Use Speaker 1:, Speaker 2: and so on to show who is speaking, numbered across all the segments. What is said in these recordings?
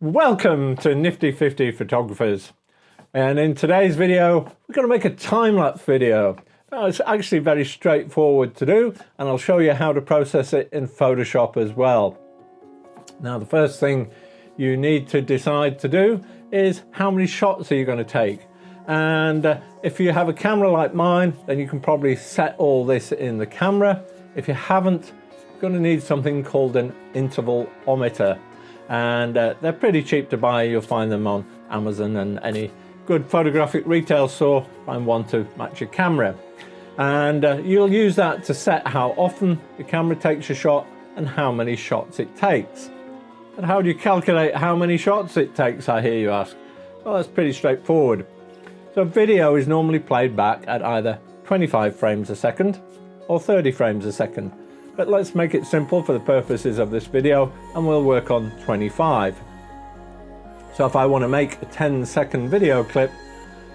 Speaker 1: Welcome to Nifty 50 Photographers, and in today's video we're going to make a time-lapse video. Now, it's actually very straightforward to do, and I'll show you how to process it in Photoshop as well. Now, the first thing you need to decide to do is how many shots are you going to take, and if you have a camera like mine, then you can probably set all this in the camera. If you haven't, you're going to need something called an intervalometer. And they're pretty cheap to buy. You'll find them on Amazon and any good photographic retail store. Find one to match your camera, and you'll use that to set how often the camera takes a shot and how many shots it takes. And how do you calculate how many shots it takes, I hear you ask? Well, that's pretty straightforward. So video is normally played back at either 25 frames a second or 30 frames a second. But let's make it simple for the purposes of this video, and we'll work on 25. So if I want to make a 10-second video clip,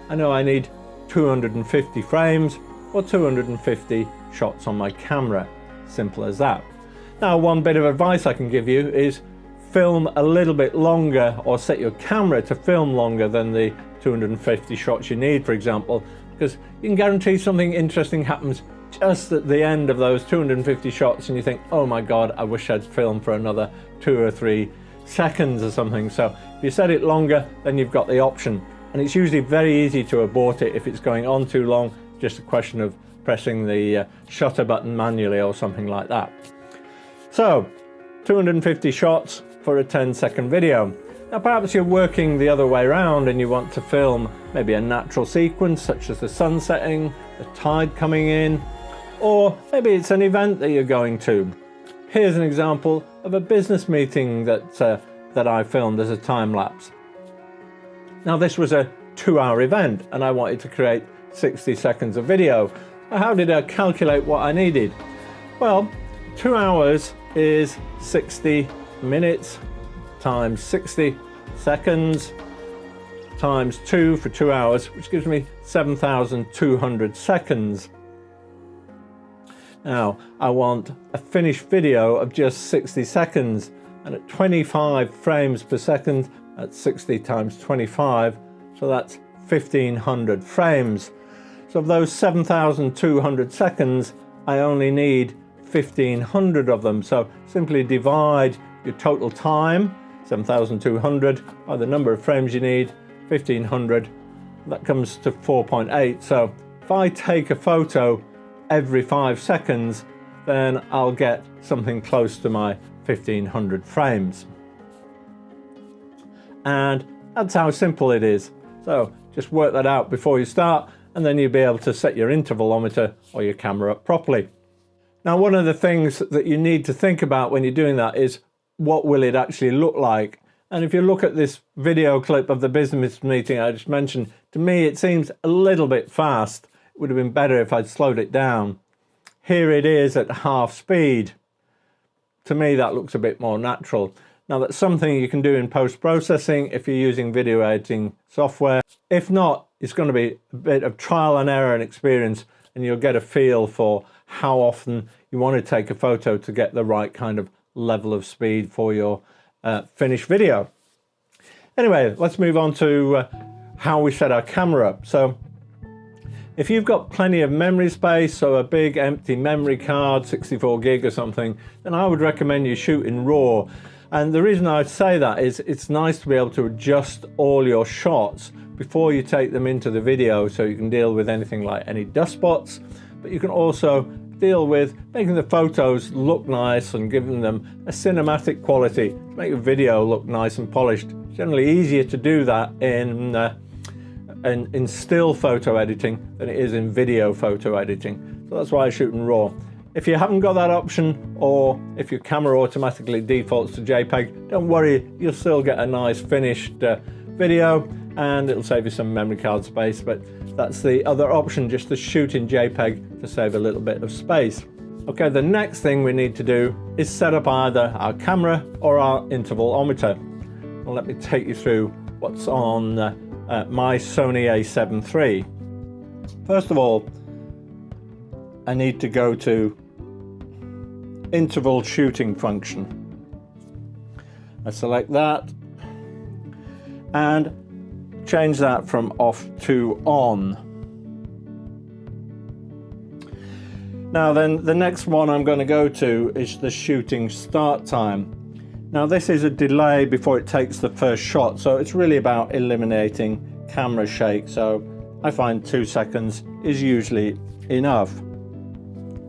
Speaker 1: I know I need 250 frames or 250 shots on my camera. Simple as that. Now, one bit of advice I can give you is film a little bit longer, or set your camera to film longer than the 250 shots you need, for example, because you can guarantee something interesting happens just at the end of those 250 shots and you think, oh my god, I wish I'd filmed for another 2 or 3 seconds or something. So if you set it longer, then you've got the option, and it's usually very easy to abort it if it's going on too long. Just a question of pressing the shutter button manually or something like that. So 250 shots for a 10-second video. Now, perhaps you're working the other way around and you want to film maybe a natural sequence such as the sun setting, the tide coming in, or maybe it's an event that you're going to. Here's an example of a business meeting that I filmed as a time lapse. Now, this was a 2-hour event and I wanted to create 60 seconds of video. How did I calculate what I needed? Well, 2 hours is 60 minutes times 60 seconds times 2 for 2 hours, which gives me 7,200 seconds. Now, I want a finished video of just 60 seconds, and at 25 frames per second, that's 60 times 25, so that's 1,500 frames. So of those 7,200 seconds, I only need 1,500 of them. So simply divide your total time, 7,200, by the number of frames you need, 1,500, that comes to 4.8. So if I take a photo every 5 seconds, then I'll get something close to my 1,500 frames. And that's how simple it is. So just work that out before you start, and then you'll be able to set your intervalometer or your camera up properly. Now, one of the things that you need to think about when you're doing that is, what will it actually look like? And if you look at this video clip of the business meeting I just mentioned, to me it seems a little bit fast. It would have been better if I'd slowed it down. Here it is at half speed. To me, that looks a bit more natural. Now, that's something you can do in post-processing if you're using video editing software. If not, it's going to be a bit of trial and error and experience, and you'll get a feel for how often you want to take a photo to get the right kind of level of speed for your finished video. Anyway, let's move on to how we set our camera up. So if you've got plenty of memory space, so a big empty memory card, 64 gig or something, then I would recommend you shoot in RAW. And the reason I'd say that is it's nice to be able to adjust all your shots before you take them into the video, so you can deal with anything like any dust spots, but you can also deal with making the photos look nice and giving them a cinematic quality to make a video look nice and polished. It's generally easier to do that in still photo editing than it is in video photo editing. So that's why I shoot in RAW. If you haven't got that option, or if your camera automatically defaults to JPEG, don't worry, you'll still get a nice finished video, and it'll save you some memory card space. But that's the other option, just to shoot in JPEG to save a little bit of space. Okay, the next thing we need to do is set up either our camera or our intervalometer. Well, let me take you through what's on my Sony a7 III. First of all, I need to go to interval shooting function. I select that, and change that from off to on. Now then, the next one I'm going to go to is the shooting start time. Now this is a delay before it takes the first shot, so it's really about eliminating camera shake, so I find 2 seconds is usually enough.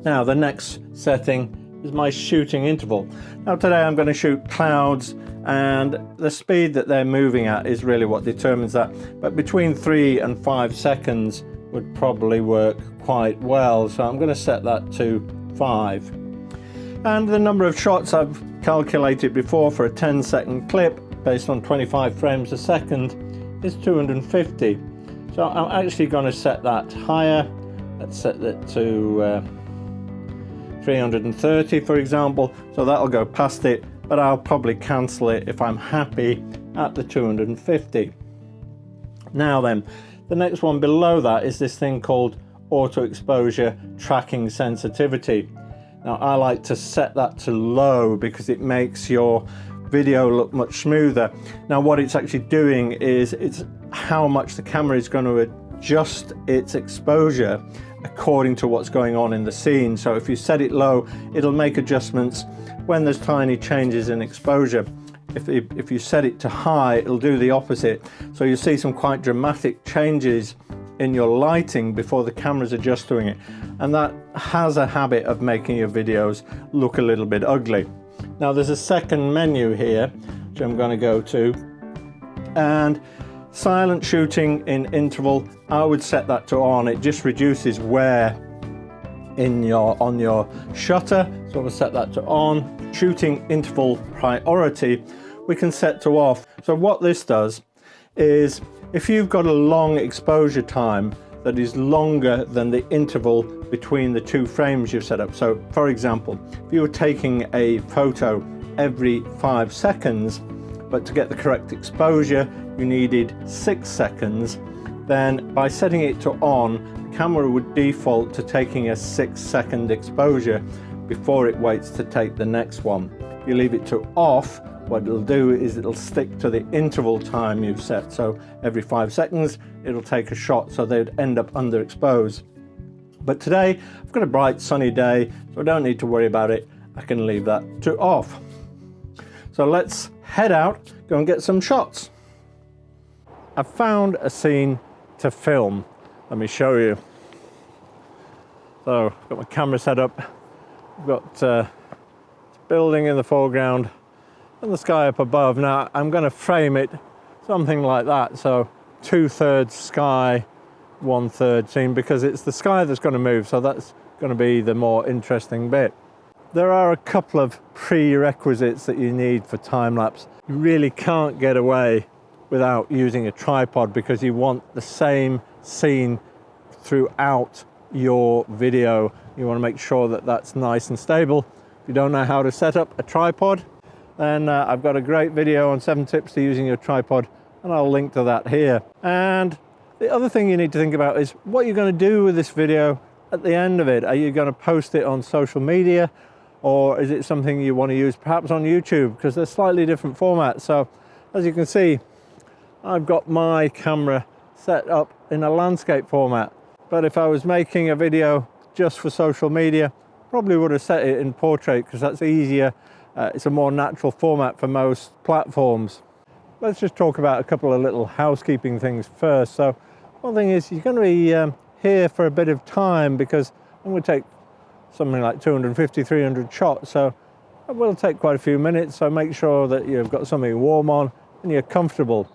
Speaker 1: Now the next setting is my shooting interval. Now today I'm going to shoot clouds, and the speed that they're moving at is really what determines that, but between 3 and 5 seconds would probably work quite well, so I'm going to set that to 5. And the number of shots I've calculated before for a 10-second clip based on 25 frames a second is 250. So I'm actually going to set that higher. Let's set that to 330 for example, so that'll go past it, but I'll probably cancel it if I'm happy at the 250. Now then, the next one below that is this thing called auto exposure tracking sensitivity. Now I like to set that to low because it makes your video look much smoother. Now what it's actually doing is it's how much the camera is going to adjust its exposure according to what's going on in the scene. So if you set it low, it'll make adjustments when there's tiny changes in exposure. If you set it to high, it'll do the opposite. So you'll see some quite dramatic changes in your lighting before the camera's adjusting it. And that has a habit of making your videos look a little bit ugly. Now there's a second menu here, which I'm going to go to. And silent shooting in interval, I would set that to on. It just reduces wear on your shutter, so we'll set that to on. Shooting interval priority we can set to off. So what this does is, if you've got a long exposure time that is longer than the interval between the 2 frames you've set up, so for example, if you were taking a photo every 5 seconds, but to get the correct exposure you needed 6 seconds, then by setting it to on, the camera would default to taking a 6-second exposure before it waits to take the next one. If you leave it to off, what it'll do is it'll stick to the interval time you've set. So every 5 seconds it'll take a shot, so they'd end up underexposed. But today I've got a bright sunny day, so I don't need to worry about it. I can leave that to off. So let's head out, go and get some shots. I've found a scene to film. Let me show you. So I've got my camera set up. I've got this building in the foreground and the sky up above. Now I'm going to frame it something like that, so 2/3 sky, 1/3 scene, because it's the sky that's going to move, so that's going to be the more interesting bit. There are a couple of prerequisites that you need for time-lapse. You really can't get away without using a tripod, because you want the same scene throughout your video. You want to make sure that that's nice and stable. If you don't know how to set up a tripod, then I've got a great video on 7 tips to using your tripod, and I'll link to that here. And the other thing you need to think about is what you're going to do with this video at the end of it. Are you going to post it on social media, or is it something you want to use perhaps on YouTube, because they're slightly different formats. So as you can see, I've got my camera set up in a landscape format, but if I was making a video just for social media, probably would have set it in portrait, because that's easier. It's a more natural format for most platforms. Let's just talk about a couple of little housekeeping things first. So one thing is, you're going to be here for a bit of time, because I'm going to take something like 250, 300 shots, so it will take quite a few minutes. So make sure that you've got something warm on and you're comfortable.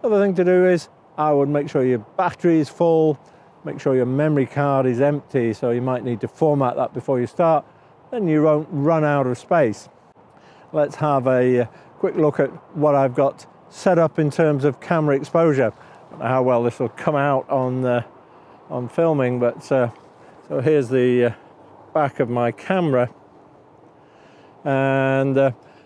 Speaker 1: Other thing to do is, I would make sure your battery is full, make sure your memory card is empty, so you might need to format that before you start, then you won't run out of space. Let's have a quick look at what I've got set up in terms of camera exposure. I don't know how well this will come out on filming, but so here's the back of my camera, and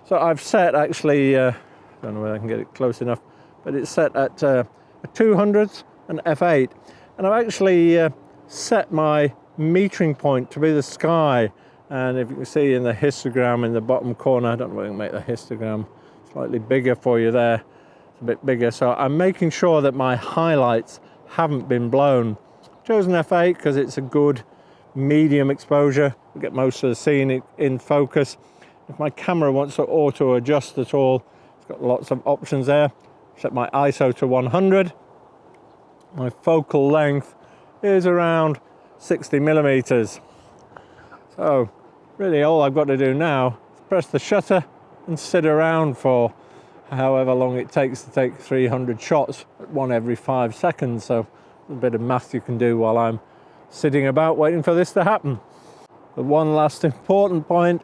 Speaker 1: so I've set actually, I don't know whether I can get it close enough, but it's set at a 200th and f8, and I've actually set my metering point to be the sky. And if you can see in the histogram in the bottom corner, I don't know whether I can make the histogram slightly bigger for you there. a bit bigger. So I'm making sure that my highlights haven't been blown. Chosen f8 because it's a good medium exposure. We get most of the scene in focus. If my camera wants to auto adjust at all, it's got lots of options there. Set my ISO to 100. My focal length is around 60 millimeters. So really all I've got to do now is press the shutter and sit around for however long it takes to take 300 shots at 1 every 5 seconds. So a bit of math you can do while I'm sitting about waiting for this to happen. The one last important point,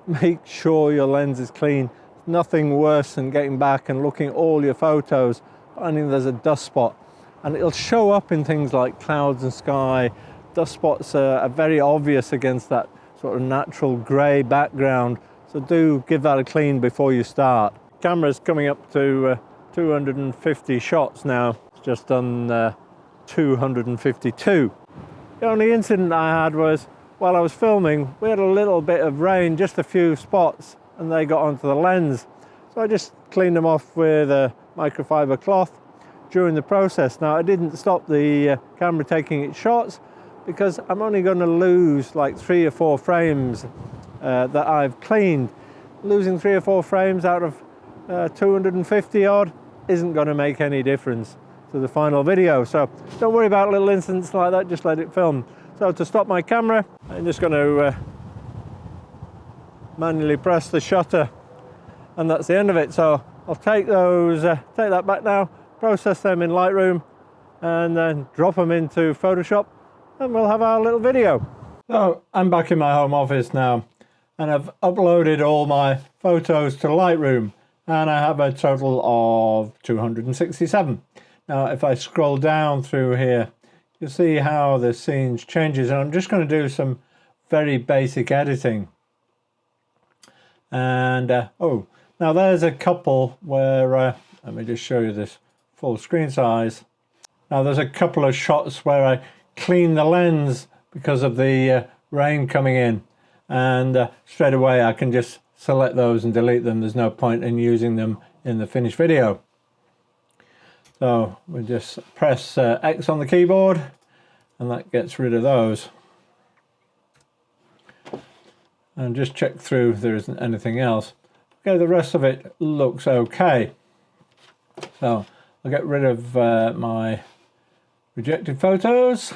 Speaker 1: make sure your lens is clean. Nothing worse than getting back and looking at all your photos, finding there's a dust spot. And it'll show up in things like clouds and sky. Dust spots are very obvious against that sort of natural grey background. So do give that a clean before you start. Camera's coming up to 250 shots now. It's just done 252. The only incident I had was while I was filming, we had a little bit of rain, just a few spots, and they got onto the lens. So I just cleaned them off with a microfiber cloth during the process. Now I didn't stop the camera taking its shots because I'm only going to lose like 3 or 4 frames that I've cleaned. Losing 3 or 4 frames out of 250 odd isn't going to make any difference to the final video. So don't worry about little incidents like that, just let it film. So to stop my camera, I'm just going to manually press the shutter, and that's the end of it. So I'll take that back now, process them in Lightroom, and then drop them into Photoshop, and we'll have our little video. So I'm back in my home office now, and I've uploaded all my photos to Lightroom, and I have a total of 267. Now if I scroll down through here, you'll see how the scenes changes, and I'm just going to do some very basic editing. And oh, now there's a couple where let me just show you this full screen size. Now there's a couple of shots where I clean the lens because of the rain coming in, and straight away I can just select those and delete them. There's no point in using them in the finished video. So we just press X on the keyboard, and that gets rid of those. And just check through if there isn't anything else. Okay, the rest of it looks okay. So I'll get rid of my rejected photos,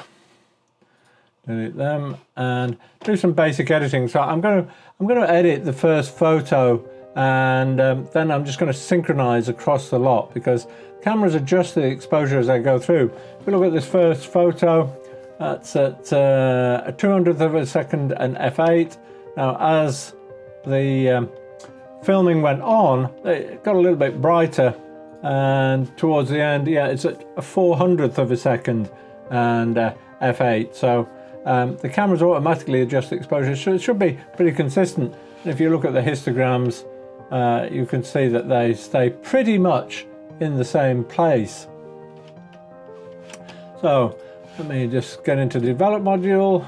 Speaker 1: delete them, and do some basic editing. So I'm going to edit the first photo, and then I'm just going to synchronize across the lot because cameras adjust the exposure as they go through. If we look at this first photo, that's at a 200th of a second and f8. Now as the filming went on, it got a little bit brighter, and towards the end, yeah, it's at a 400th of a second and f8. So the cameras automatically adjust the exposure, so it should be pretty consistent. And if you look at the histograms, you can see that they stay pretty much in the same place. So let me just get into the develop module,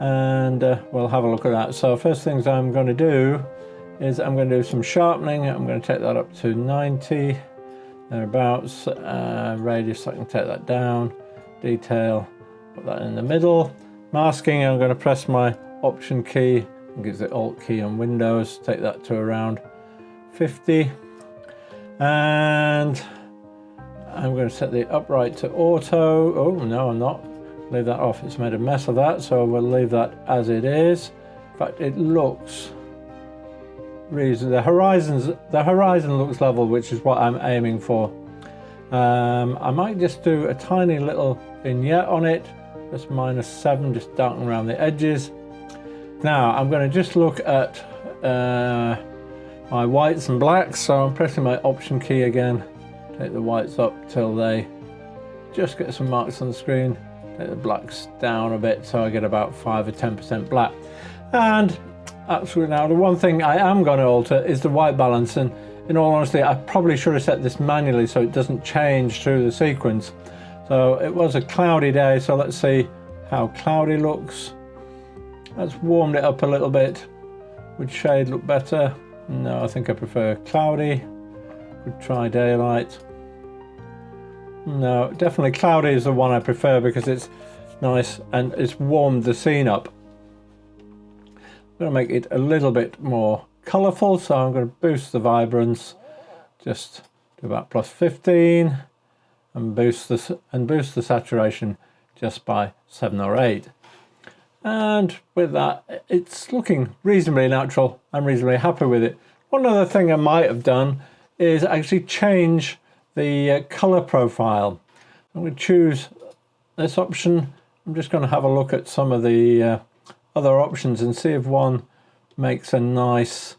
Speaker 1: and we'll have a look at that. So first things I'm going to do is I'm going to do some sharpening. I'm going to take that up to 90 thereabouts. Radius, I can take that down. Detail, put that in the middle. Masking, I'm going to press my Option key and give the Alt key on Windows, take that to around 50. And I'm going to set the upright to auto. Oh no, I'm not. Leave that off. It's made a mess of that, so we'll leave that as it is. In fact, it looks reasonable. The horizon looks level, which is what I'm aiming for. I might just do a tiny little vignette on it, just -7, just darken around the edges. Now I'm going to just look at my whites and blacks, so I'm pressing my Option key again. Take the whites up till they just get some marks on the screen. Take the blacks down a bit so I get about 5 or 10% black. And absolutely, now the one thing I am going to alter is the white balance, and in all honesty I probably should have set this manually so it doesn't change through the sequence. So it was a cloudy day, so let's see how cloudy looks. Let's warmed it up a little bit. Would shade look better? No, I think I prefer cloudy. We'll try daylight. No, definitely cloudy is the one I prefer because it's nice and it's warmed the scene up. I'm going to make it a little bit more colourful, so I'm going to boost the vibrance, just do about +15, and boost the saturation just by 7 or 8. And with that, it's looking reasonably natural. I'm reasonably happy with it. One other thing I might have done is actually change the colour profile. I'm going to choose this option. I'm just going to have a look at some of the other options and see if one makes a nice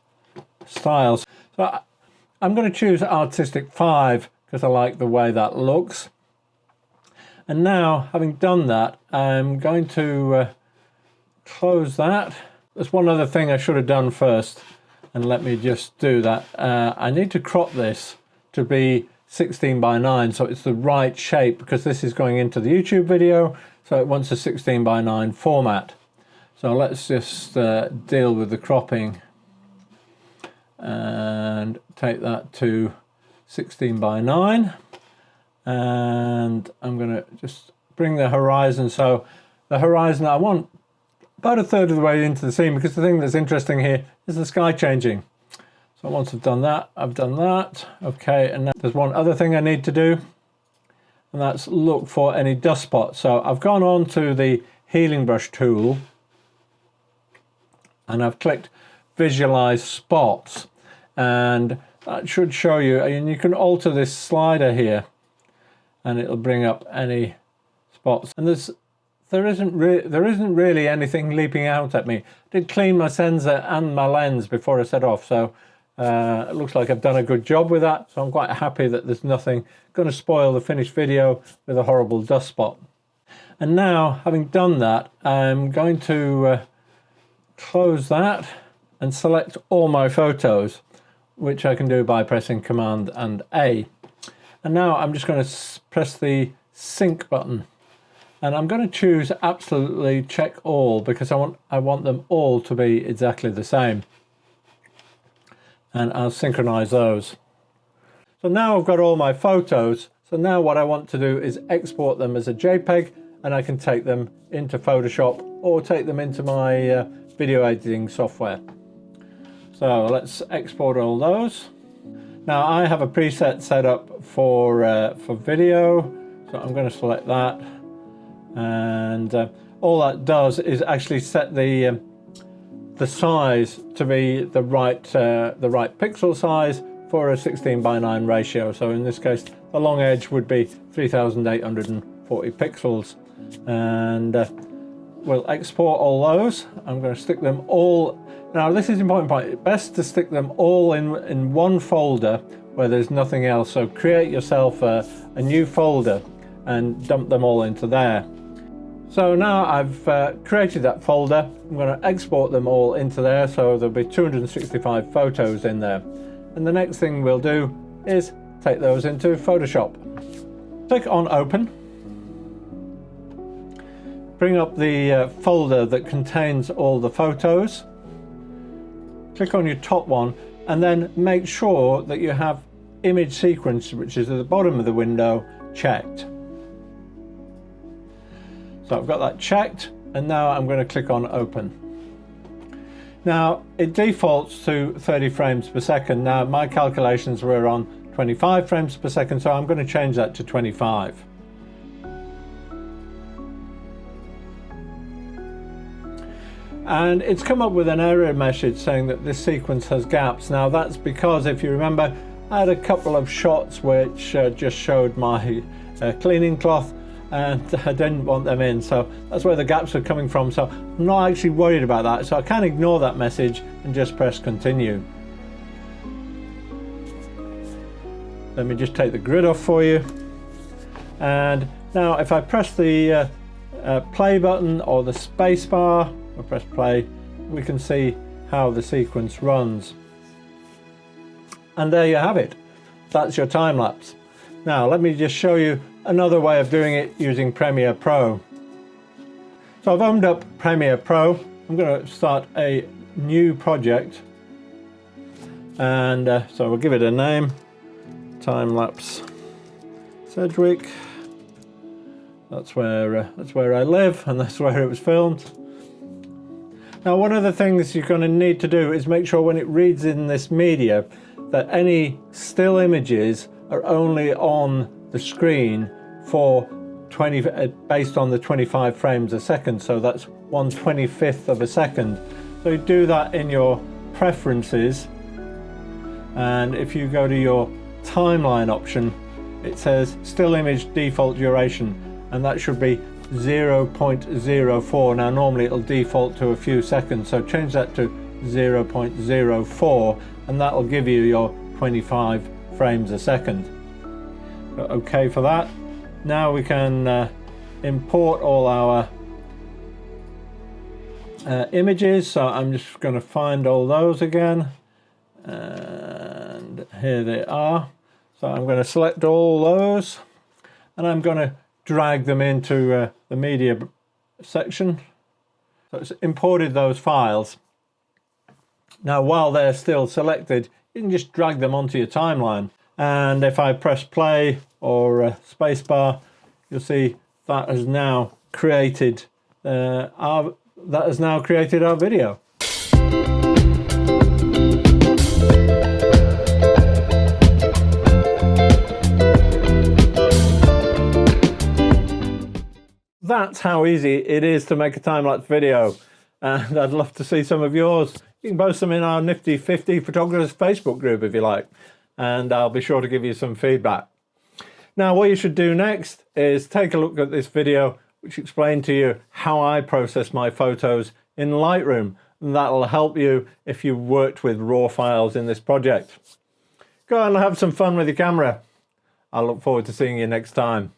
Speaker 1: style. So I'm going to choose Artistic 5 because I like the way that looks. And now, having done that, I'm going to close that. There's one other thing I should have done first, and let me just do that. I need to crop this to be 16 by 9 so it's the right shape, because this is going into the YouTube video, so it wants a 16 by 9 format. So let's just deal with the cropping and take that to 16 by 9, and I'm going to just bring the horizon. So the horizon, I want about 1/3 of the way into the scene, because the thing that's interesting here is the sky changing. So once I've done that, okay, and now there's one other thing I need to do, and that's look for any dust spots. So I've gone on to the healing brush tool and I've clicked visualize spots, and that should show you, and you can alter this slider here and it'll bring up any spots. And there isn't really anything leaping out at me. I did clean my sensor and my lens before I set off, so it looks like I've done a good job with that, so I'm quite happy that there's nothing going to spoil the finished video with a horrible dust spot. And now, having done that, I'm going to close that and select all my photos, which I can do by pressing Command and A. And now I'm just going to press the sync button, and I'm going to choose absolutely check all, because I want them all to be exactly the same, and I'll synchronize those. So now I've got all my photos. So now what I want to do is export them as a JPEG, and I can take them into Photoshop or take them into my video editing software. So let's export all those. Now I have a preset set up for video, so I'm going to select that, and all that does is actually set the size to be the right pixel size for a 16 by 9 ratio. So in this case, the long edge would be 3840 pixels, and we'll export all those. I'm going to stick them all. Now this is an important point. Best to stick them all in one folder where there's nothing else. So create yourself a new folder and dump them all into there. So now I've created that folder. I'm going to export them all into there, so there'll be 265 photos in there. And the next thing we'll do is take those into Photoshop. Click on Open. Bring up the folder that contains all the photos. Click on your top one, and then make sure that you have Image Sequence, which is at the bottom of the window, checked. So I've got that checked, and now I'm going to click on Open. Now it defaults to 30 frames per second. Now my calculations were on 25 frames per second, so I'm going to change that to 25. And it's come up with an error message saying that this sequence has gaps. Now that's because, if you remember, I had a couple of shots which just showed my cleaning cloth, and I didn't want them in, so that's where the gaps are coming from. So I'm not actually worried about that, so I can ignore that message and just press continue. Let me just take the grid off for you, and now if I press the play button or the space bar, or press play, we can see how the sequence runs. And there you have it. That's your time lapse. Now let me just show you another way of doing it using Premiere Pro. So I've opened up Premiere Pro. I'm going to start a new project, and so we'll give it a name, time-lapse Sedgwick. That's where I live, and that's where it was filmed. Now, one of the things you're going to need to do is make sure when it reads in this media that any still images are only on the screen for 20, based on the 25 frames a second. So that's 1/25 of a second. So you do that in your preferences, and if you go to your timeline option, it says still image default duration, and that should be 0.04. Now normally it'll default to a few seconds, so change that to 0.04, and that'll give you your 25 frames a second. Okay for that. Now we can import all our images, so I'm just going to find all those again, and here they are. So I'm going to select all those, and I'm going to drag them into the media section. So it's imported those files. Now while they're still selected, you can just drag them onto your timeline, and if I press play or spacebar, you'll see that has now created our video. That's how easy it is to make a time-lapse video, and I'd love to see some of yours. You can post them in our Nifty 50 Photographers Facebook group if you like, and I'll be sure to give you some feedback. Now what you should do next is take a look at this video which explained to you how I process my photos in Lightroom, and that'll help you if you've worked with raw files in this project. Go and have some fun with your camera. I look forward to seeing you next time.